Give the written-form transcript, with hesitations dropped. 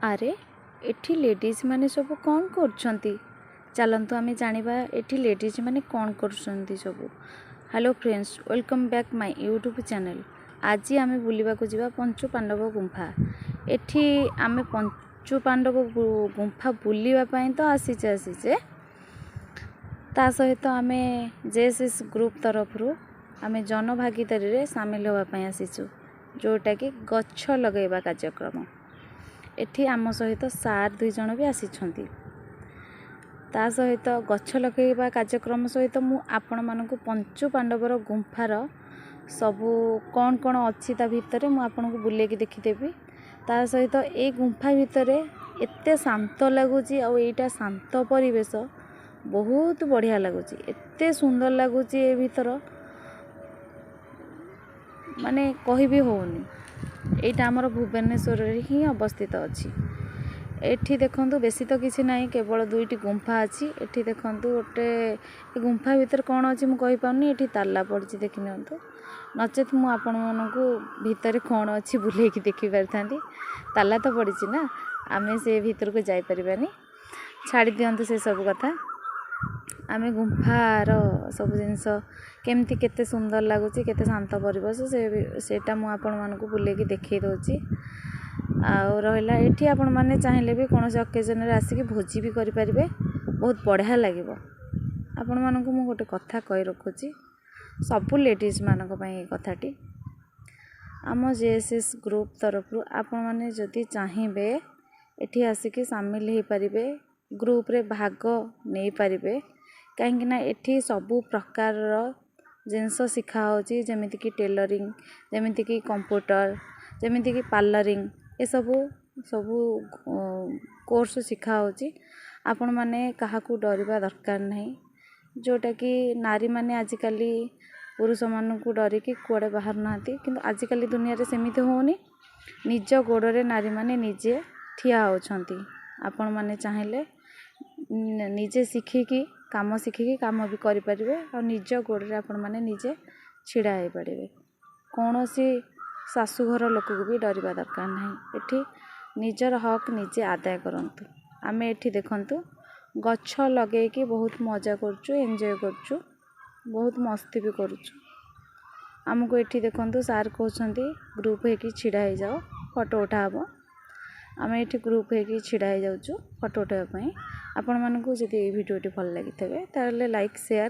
ଆରେ ଏଠି ଲେଡ଼ିଜ୍ ମାନେ ସବୁ କ'ଣ କରୁଛନ୍ତି? ଚାଲନ୍ତୁ ଆମେ ଜାଣିବା ଏଠି ଲେଡ଼ିଜ୍ ମାନେ କ'ଣ କରୁଛନ୍ତି ସବୁ। ହ୍ୟାଲୋ ଫ୍ରେଣ୍ଡସ୍, ୱେଲକମ୍ ବ୍ୟାକ୍ ମାଇ ୟୁଟ୍ୟୁବ୍ ଚ୍ୟାନେଲ୍। ଆଜି ଆମେ ବୁଲିବାକୁ ଯିବା ପଞ୍ଚୁ ପାଣ୍ଡବ ଗୁମ୍ଫା। ଏଠି ଆମେ ପଞ୍ଚୁ ପାଣ୍ଡବ ଗୁମ୍ଫା ବୁଲିବା ପାଇଁ ତ ଆସିଛେ ତା ସହିତ ଆମେ ଜେଏସ୍ଏସ୍ ଗ୍ରୁପ୍ ତରଫରୁ ଆମେ ଜନଭାଗିଦାରୀରେ ସାମିଲ ହେବା ପାଇଁ ଆସିଛୁ, ଯେଉଁଟାକି ଗଛ ଲଗାଇବା କାର୍ଯ୍ୟକ୍ରମ। ଏଠି ଆମ ସହିତ ସାର୍ 2 ଜଣ ବି ଆସିଛନ୍ତି। ତା ସହିତ ଗଛ ଲଗାଇବା କାର୍ଯ୍ୟକ୍ରମ ସହିତ ମୁଁ ଆପଣମାନଙ୍କୁ ପଞ୍ଚୁ ପାଣ୍ଡବର ଗୁମ୍ଫାର ସବୁ କ'ଣ ଅଛି ତା ଭିତରେ ମୁଁ ଆପଣଙ୍କୁ ବୁଲେଇକି ଦେଖିଦେବି। ତା ସହିତ ଏଇ ଗୁମ୍ଫା ଭିତରେ ଏତେ ଶାନ୍ତ ଲାଗୁଛି, ଆଉ ଏଇଟା ଶାନ୍ତ ପରିବେଶ ବହୁତ ବଢ଼ିଆ ଲାଗୁଛି। ଏତେ ସୁନ୍ଦର ଲାଗୁଛି ଏ ଭିତର, ମାନେ କହିବି ହେଉନି। ଏଇଟା ଆମର ଭୁବନେଶ୍ୱରରେ ହିଁ ଅବସ୍ଥିତ ଅଛି। ଏଠି ଦେଖନ୍ତୁ ବେଶୀ ତ କିଛି ନାହିଁ, କେବଳ 2ଟି ଗୁମ୍ଫା ଅଛି। ଏଠି ଦେଖନ୍ତୁ ଗୋଟେ ଗୁମ୍ଫା ଭିତରେ କ'ଣ ଅଛି ମୁଁ କହିପାରୁନି। ଏଠି ତାଲା ପଡ଼ିଛି, ଦେଖି ନିଅନ୍ତୁ। ନଚେତ୍ ମୁଁ ଆପଣମାନଙ୍କୁ ଭିତରେ କ'ଣ ଅଛି ବୁଲେଇକି ଦେଖି ପାରିଥାନ୍ତି। ତାଲା ତ ପଡ଼ିଛି ନା, ଆମେ ସେ ଭିତରକୁ ଯାଇପାରିବାନି। ଛାଡ଼ି ଦିଅନ୍ତୁ ସେସବୁ କଥା। ଆମେ ଗୁମ୍ଫାର ସବୁ ଜିନିଷ କେମିତି କେତେ ସୁନ୍ଦର ଲାଗୁଛି, କେତେ ଶାନ୍ତ ପରିବେଶ ସେଇଟା ମୁଁ ଆପଣମାନଙ୍କୁ ବୁଲେଇକି ଦେଖେଇ ଦେଉଛି। ଆଉ ରହିଲା ଏଠି ଆପଣମାନେ ଚାହିଁଲେ ବି କୌଣସି ଅକେଜନରେ ଆସିକି ଭୋଜି ବି କରିପାରିବେ, ବହୁତ ବଢ଼ିଆ ଲାଗିବ। ଆପଣମାନଙ୍କୁ ମୁଁ ଗୋଟେ କଥା କହି ରଖୁଛି, ସବୁ ଲେଡ଼ିଜ୍ ମାନଙ୍କ ପାଇଁ ଏ କଥାଟି। ଆମ ଜେଏସ୍ଏସ୍ ଗ୍ରୁପ୍ ତରଫରୁ ଆପଣମାନେ ଯଦି ଚାହିଁବେ ଏଠି ଆସିକି ସାମିଲ ହେଇପାରିବେ, ଗ୍ରୁପ୍ରେ ଭାଗ ନେଇପାରିବେ। କାହିଁକିନା ଏଠି ସବୁ ପ୍ରକାରର ଜିନିଷ ଶିଖା ହେଉଛି, ଯେମିତିକି ଟେଲରିଂ, ଯେମିତିକି କମ୍ପ୍ୟୁଟର, ଯେମିତିକି ପାର୍ଲରିଂ, ଏସବୁ କୋର୍ସ ଶିଖା ହେଉଛି। ଆପଣମାନେ କାହାକୁ ଡରିବା ଦରକାର ନାହିଁ। ଯେଉଁଟାକି ନାରୀମାନେ ଆଜିକାଲି ପୁରୁଷମାନଙ୍କୁ ଡରିକି କୁଆଡ଼େ ବାହାରୁ ନାହାନ୍ତି, କିନ୍ତୁ ଆଜିକାଲି ଦୁନିଆରେ ସେମିତି ହେଉନି। ନିଜ ଗୋଡ଼ରେ ନାରୀମାନେ ନିଜେ ଠିଆ ହେଉଛନ୍ତି। ଆପଣମାନେ ଚାହିଁଲେ ନିଜେ କାମ ଶିଖିକି କାମ ବି କରିପାରିବେ, ଆଉ ନିଜ ଗୋଡ଼ରେ ଆପଣମାନେ ନିଜେ ଛିଡ଼ା ହେଇପାରିବେ। କୌଣସି ଶାଶୁଘର ଲୋକକୁ ବି ଡରିବା ଦରକାର ନାହିଁ। ଏଠି ନିଜର ହକ୍ ନିଜେ ଆଦାୟ କରନ୍ତୁ। ଆମେ ଏଠି ଦେଖନ୍ତୁ ଗଛ ଲଗେଇକି ବହୁତ ମଜା କରୁଛୁ, ଏନ୍ଜୟ କରୁଛୁ, ବହୁତ ମସ୍ତି ବି କରୁଛୁ। ଆମକୁ ଏଠି ଦେଖନ୍ତୁ ସାର୍ କହୁଛନ୍ତି ଗ୍ରୁପ୍ ହେଇକି ଛିଡ଼ା ହେଇଯାଅ, ଫଟୋ ଉଠା ହେବ। ଆମେ ଏଠି ଗ୍ରୁପ୍ ହେଇକି ଛିଡ଼ା ହେଇଯାଉଛୁ ଫଟୋ ଉଠାଇବା ପାଇଁ। ଆପଣମାନଙ୍କୁ ଯଦି ଏଇ ଭିଡ଼ିଓଟି ଭଲ ଲାଗିଥିବେ ତାହେଲେ ଲାଇକ୍, ସେୟାର